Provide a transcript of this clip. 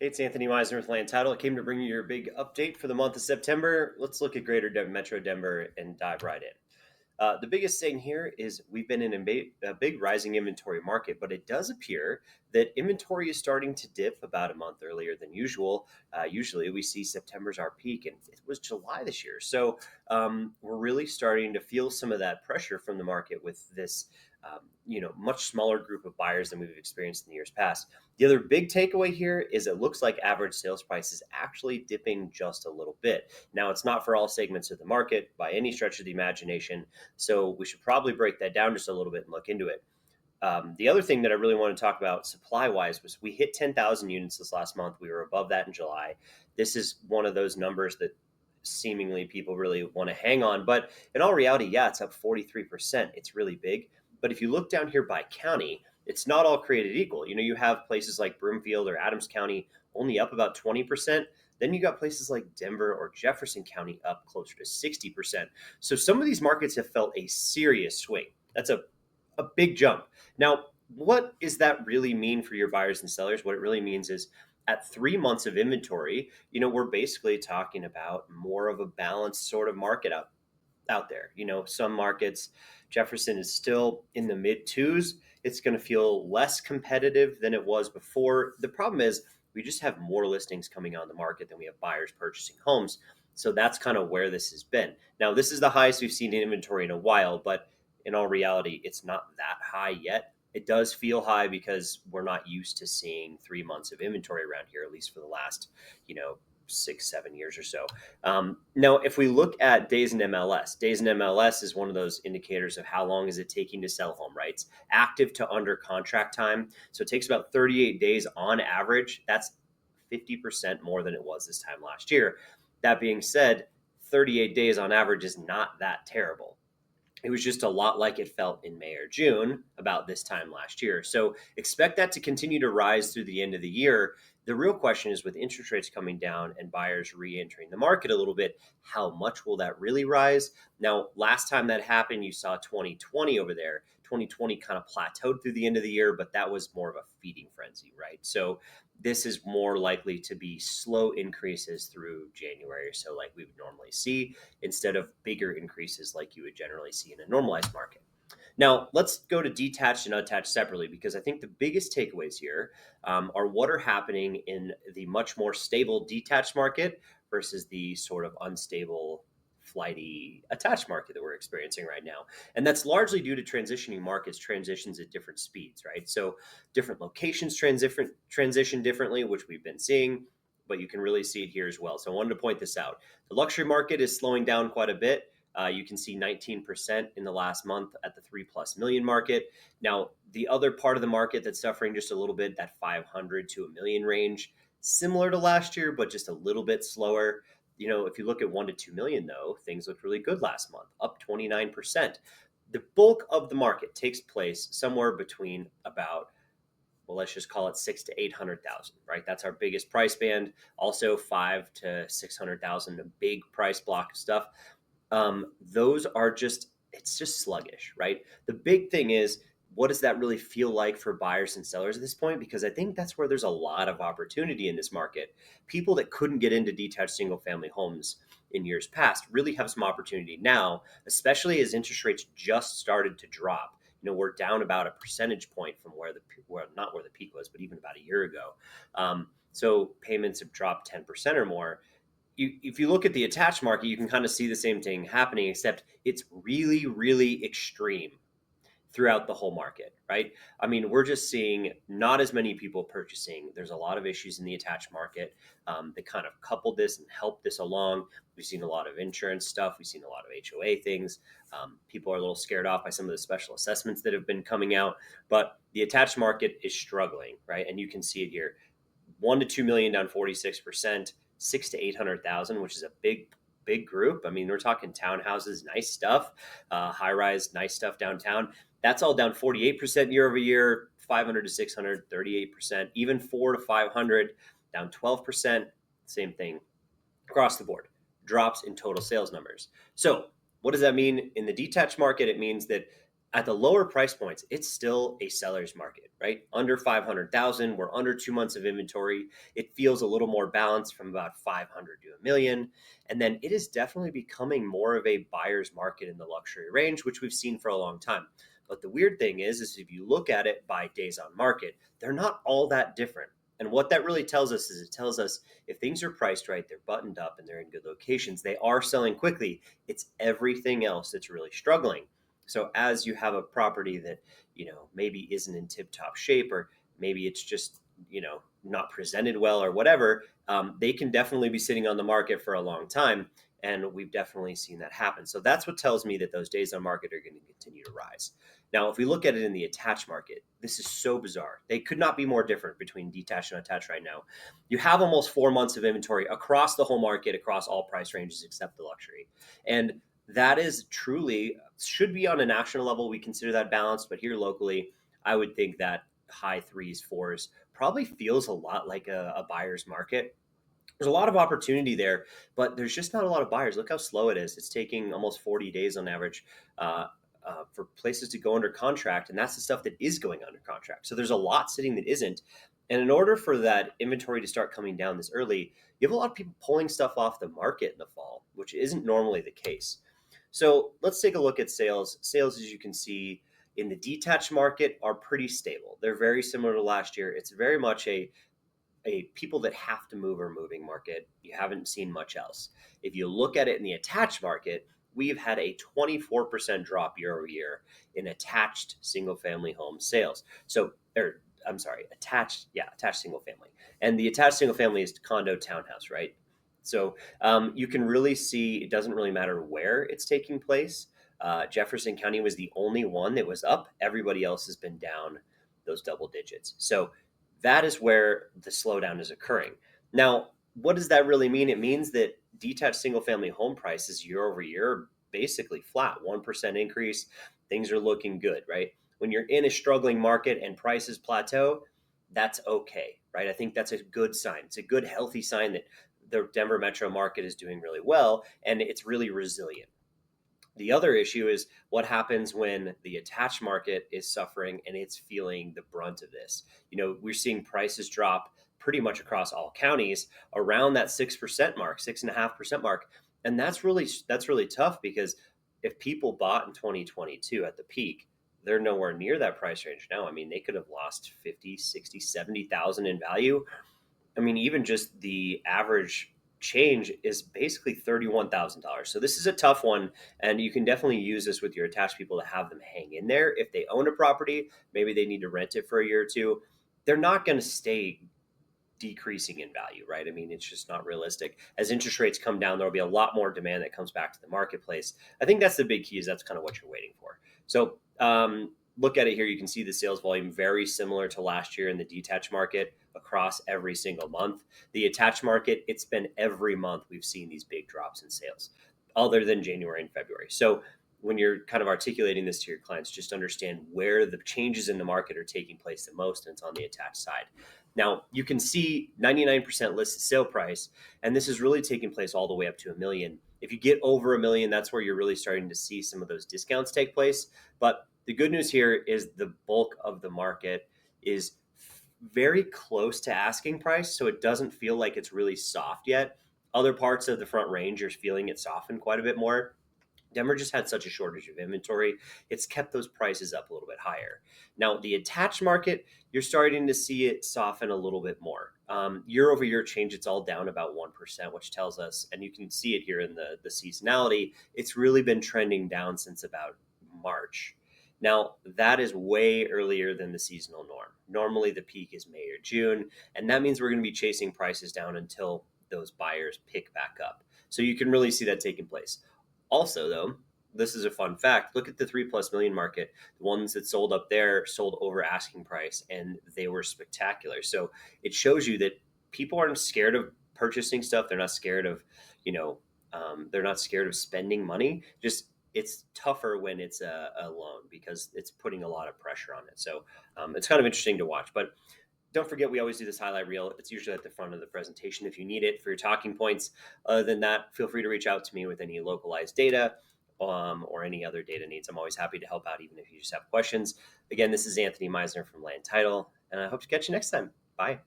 Hey, it's Anthony Meisner with Land Title. I came to bring you your big update for the month of September. Let's look at Metro Denver and dive right in. The biggest thing here is we've been in a big rising inventory market, but it does appear that inventory is starting to dip about a month earlier than usual. Usually we see September's our peak, and it was July this year. So we're really starting to feel some of that pressure from the market with this. Much smaller group of buyers than we've experienced in the years past. The other big takeaway here is it looks like average sales price is actually dipping just a little bit. Now, it's not for all segments of the market by any stretch of the imagination, so we should probably break that down just a little bit and look into it. The other thing that I really want to talk about supply wise was we hit 10,000 units this last month. We were above that in July. This is one of those numbers that seemingly people really want to hang on. But in all reality, yeah, it's up 43%. It's really big. But if you look down here by county, it's not all created equal. You have places like Broomfield or Adams County only up about 20%. Then you got places like Denver or Jefferson County up closer to 60%. So some of these markets have felt a serious swing. That's a big jump. Now, what does that really mean for your buyers and sellers? What it really means is at 3 months of inventory, we're basically talking about more of a balanced sort of market out there. Some markets, Jefferson is still in the mid twos. It's going to feel less competitive than it was before. The problem is we just have more listings coming on the market than we have buyers purchasing homes. So that's kind of where this has been. Now, this is the highest we've seen in inventory in a while, but in all reality, it's not that high yet. It does feel high because we're not used to seeing 3 months of inventory around here, at least for the last, 6, 7 years or so. Now, if we look at days in MLS, days in MLS is one of those indicators of how long is it taking to sell home, right? It's active to under contract time. So it takes about 38 days on average. That's 50% more than it was this time last year. That being said, 38 days on average is not that terrible. It was just a lot like it felt in May or June about this time last year. So expect that to continue to rise through the end of the year. The real question is with interest rates coming down and buyers re-entering the market a little bit, how much will that really rise? Now, last time that happened, you saw 2020 over there. 2020 kind of plateaued through the end of the year, but that was more of a feeding frenzy, right? So this is more likely to be slow increases through January or so, like we would normally see, instead of bigger increases like you would generally see in a normalized market. Now, let's go to detached and unattached separately because I think the biggest takeaways here are what are happening in the much more stable detached market versus the sort of unstable, flighty attached market that we're experiencing right now. And that's largely due to transitioning markets transitions at different speeds, right? So different locations transition differently, which we've been seeing, but you can really see it here as well. So I wanted to point this out. The luxury market is slowing down quite a bit. You can see 19% in the last month at the 3+ million market. Now, the other part of the market that's suffering just a little bit, that 500 to a million range, similar to last year, but just a little bit slower. If you look at 1 to 2 million, though, things looked really good last month, up 29%. The bulk of the market takes place somewhere between about, well, let's just call it 6 to 800,000, right? That's our biggest price band. Also 5 to 600,000, a big price block of stuff. Those are it's just sluggish, right? The big thing is, what does that really feel like for buyers and sellers at this point? Because I think that's where there's a lot of opportunity in this market. People that couldn't get into detached single family homes in years past really have some opportunity now, especially as interest rates just started to drop. We're down about a percentage point from not where the peak was, but even about a year ago. So payments have dropped 10% or more. If you look at the attached market, you can kind of see the same thing happening, except it's really, really extreme throughout the whole market, right? I mean, we're just seeing not as many people purchasing. There's a lot of issues in the attached market that kind of coupled this and helped this along. We've seen a lot of insurance stuff. We've seen a lot of HOA things. People are a little scared off by some of the special assessments that have been coming out, but the attached market is struggling, right? And you can see it here. 1 to 2 million down 46%. 6 to 800,000, which is a big group. I mean, we're talking townhouses, nice stuff, high rise, nice stuff downtown. That's all down 48% year over year. 500 to 600, 38%. Even 4 to 500, down 12%. Same thing across the board. Drops in total sales numbers. So what does that mean in the detached market? It means that At the lower price points, it's still a seller's market, right? Under 500,000, we're under 2 months of inventory. It feels a little more balanced from about 500 to a million. And then it is definitely becoming more of a buyer's market in the luxury range, which we've seen for a long time. But the weird thing is if you look at it by days on market, they're not all that different. And what that really tells us is it tells us if things are priced right, they're buttoned up and they're in good locations, they are selling quickly. It's everything else that's really struggling. So as you have a property that, maybe isn't in tip top shape, or maybe it's just, not presented well or whatever, they can definitely be sitting on the market for a long time. And we've definitely seen that happen. So that's what tells me that those days on market are going to continue to rise. Now, if we look at it in the attached market, this is so bizarre. They could not be more different between detached and attached right now. You have almost 4 months of inventory across the whole market, across all price ranges except the luxury. And that is truly should be on a national level. We consider that balanced, but here locally, I would think that high threes, fours probably feels a lot like a buyer's market. There's a lot of opportunity there, but there's just not a lot of buyers. Look how slow it is. It's taking almost 40 days on average for places to go under contract, and that's the stuff that is going under contract. So there's a lot sitting that isn't. And in order for that inventory to start coming down this early, you have a lot of people pulling stuff off the market in the fall, which isn't normally the case. So let's take a look at sales. Sales, as you can see, in the detached market are pretty stable. They're very similar to last year. It's very much a people that have to move or moving market. You haven't seen much else. If you look at it in the attached market, we've had a 24% drop year over year in attached single family home sales. So, I'm sorry, attached single family. And the attached single family is condo townhouse, right? So you can really see it doesn't really matter where it's taking place. Jefferson County was the only one that was up. Everybody else has been down those double digits. So that is where the slowdown is occurring. Now, what does that really mean? It means that detached single family home prices year over year are basically flat, 1% increase. Things are looking good, right? When you're in a struggling market and prices plateau, that's okay, right? I think that's a good sign. It's a good, healthy sign that the Denver metro market is doing really well and it's really resilient. The other issue is what happens when the attached market is suffering and it's feeling the brunt of this. We're seeing prices drop pretty much across all counties around that 6% mark, 6.5% mark. And that's really tough because if people bought in 2022 at the peak, they're nowhere near that price range now. I mean, they could have lost 50, 60, 70,000 in value. I mean, even just the average change is basically $31,000. So this is a tough one, and you can definitely use this with your attached people to have them hang in there. If they own a property, maybe they need to rent it for a year or two. They're not going to stay decreasing in value, right? I mean, it's just not realistic. As interest rates come down, there'll be a lot more demand that comes back to the marketplace. I think that's the big key is that's kind of what you're waiting for. So look at it here. You can see the sales volume very similar to last year in the detached market across every single month. The attached market, it's been every month we've seen these big drops in sales other than January and February. So when you're kind of articulating this to your clients, just understand where the changes in the market are taking place the most, and it's on the attached side. Now, you can see 99% listed sale price, and this is really taking place all the way up to a million. If you get over a million, that's where you're really starting to see some of those discounts take place. But the good news here is the bulk of the market is very close to asking price, so it doesn't feel like it's really soft yet. Other parts of the front range are feeling it soften quite a bit more. Denver just had such a shortage of inventory. It's kept those prices up a little bit higher. Now, the attached market, you're starting to see it soften a little bit more. Year over year change, it's all down about 1%, which tells us, and you can see it here in the seasonality, it's really been trending down since about March. Now, that is way earlier than the seasonal norm. Normally, the peak is May or June, and that means we're going to be chasing prices down until those buyers pick back up. So you can really see that taking place. Also, though, this is a fun fact. Look at the 3+ million market. The ones that sold up there sold over asking price and they were spectacular. So it shows you that people aren't scared of purchasing stuff. They're not scared of, they're not scared of spending money. Just it's tougher when it's a loan because it's putting a lot of pressure on it. So it's kind of interesting to watch. But don't forget, we always do this highlight reel. It's usually at the front of the presentation if you need it for your talking points. Other than that, feel free to reach out to me with any localized data or any other data needs. I'm always happy to help out, even if you just have questions. Again, this is Anthony Meisner from Land Title, and I hope to catch you next time. Bye.